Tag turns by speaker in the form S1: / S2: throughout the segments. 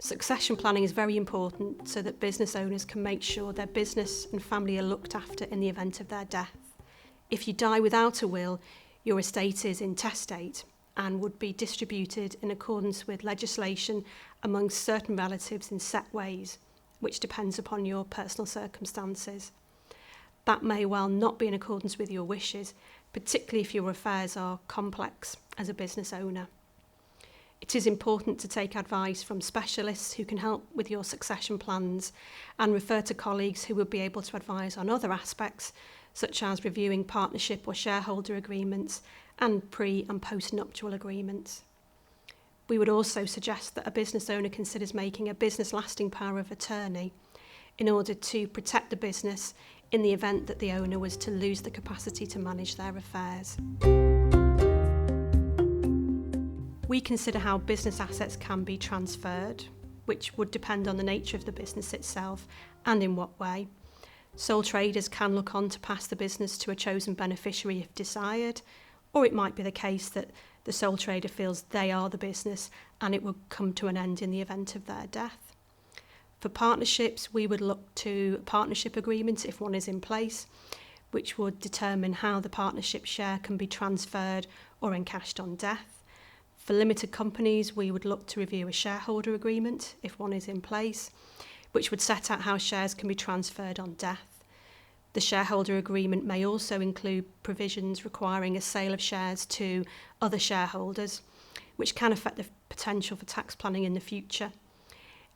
S1: Succession planning is very important so that business owners can make sure their business and family are looked after in the event of their death. If you die without a will, your estate is intestate and would be distributed in accordance with legislation amongst certain relatives in set ways, which depends upon your personal circumstances. That may well not be in accordance with your wishes, particularly if your affairs are complex as a business owner. It is important to take advice from specialists who can help with your succession plans and refer to colleagues who would be able to advise on other aspects, such as reviewing partnership or shareholder agreements and pre- and post-nuptial agreements. We would also suggest that a business owner considers making a business lasting power of attorney in order to protect the business in the event that the owner was to lose the capacity to manage their affairs. We consider how business assets can be transferred, which would depend on the nature of the business itself and in what way. Sole traders can look on to pass the business to a chosen beneficiary if desired, or it might be the case that the sole trader feels they are the business and it will come to an end in the event of their death. For partnerships, we would look to a partnership agreement if one is in place, which would determine how the partnership share can be transferred or encashed on death. For limited companies, we would look to review a shareholder agreement if one is in place, which would set out how shares can be transferred on death. The shareholder agreement may also include provisions requiring a sale of shares to other shareholders, which can affect the potential for tax planning in the future.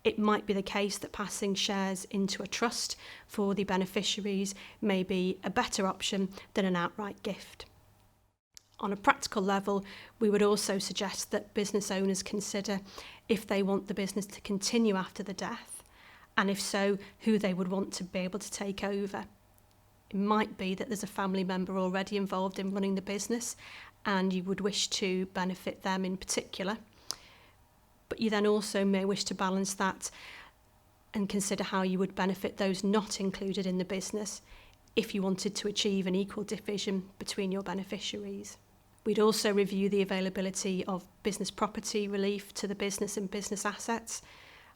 S1: It might be the case that passing shares into a trust for the beneficiaries may be a better option than an outright gift. On a practical level, we would also suggest that business owners consider if they want the business to continue after the death, and if so, who they would want to be able to take over. It might be that there's a family member already involved in running the business and you would wish to benefit them in particular, but you then also may wish to balance that and consider how you would benefit those not included in the business if you wanted to achieve an equal division between your beneficiaries. We'd also review the availability of business property relief to the business and business assets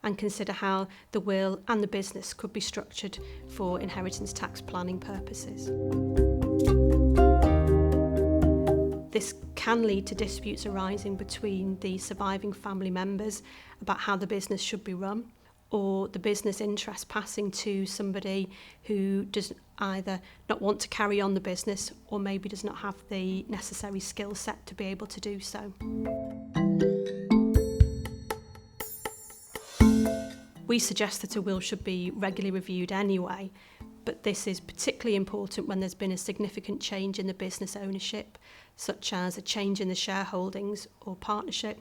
S1: and consider how the will and the business could be structured for inheritance tax planning purposes. This can lead to disputes arising between the surviving family members about how the business should be run, or the business interest passing to somebody who does either not want to carry on the business or maybe does not have the necessary skill set to be able to do so. We suggest that a will should be regularly reviewed anyway, but this is particularly important when there's been a significant change in the business ownership, such as a change in the shareholdings or partnership,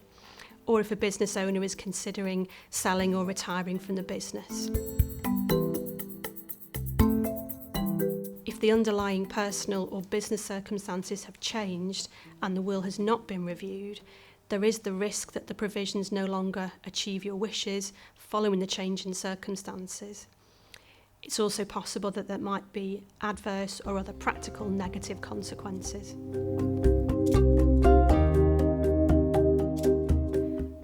S1: or if a business owner is considering selling or retiring from the business. If the underlying personal or business circumstances have changed and the will has not been reviewed, there is the risk that the provisions no longer achieve your wishes following the change in circumstances. It's also possible that there might be adverse or other practical negative consequences.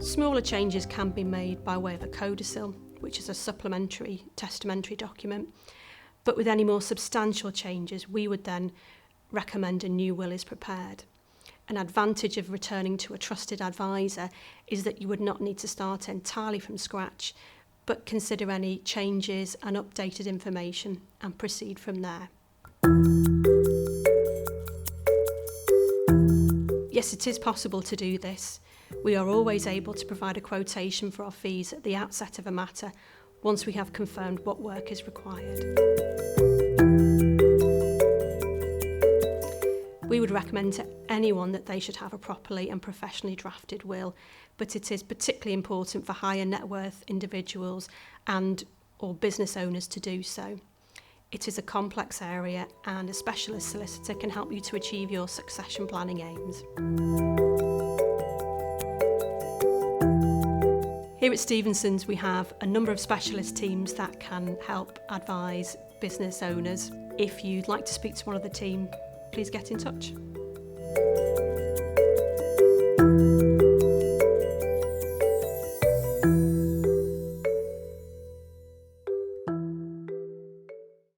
S1: Smaller changes can be made by way of a codicil, which is a supplementary testamentary document, but with any more substantial changes, we would then recommend a new will is prepared. An advantage of returning to a trusted advisor is that you would not need to start entirely from scratch, but consider any changes and updated information and proceed from there. Yes, it is possible to do this. We are always able to provide a quotation for our fees at the outset of a matter once we have confirmed what work is required. We would recommend to anyone that they should have a properly and professionally drafted will, but it is particularly important for higher net worth individuals and or business owners to do so. It is a complex area and a specialist solicitor can help you to achieve your succession planning aims. Here at Stevenson's we have a number of specialist teams that can help advise business owners. If you'd like to speak to one of the team, please get in touch.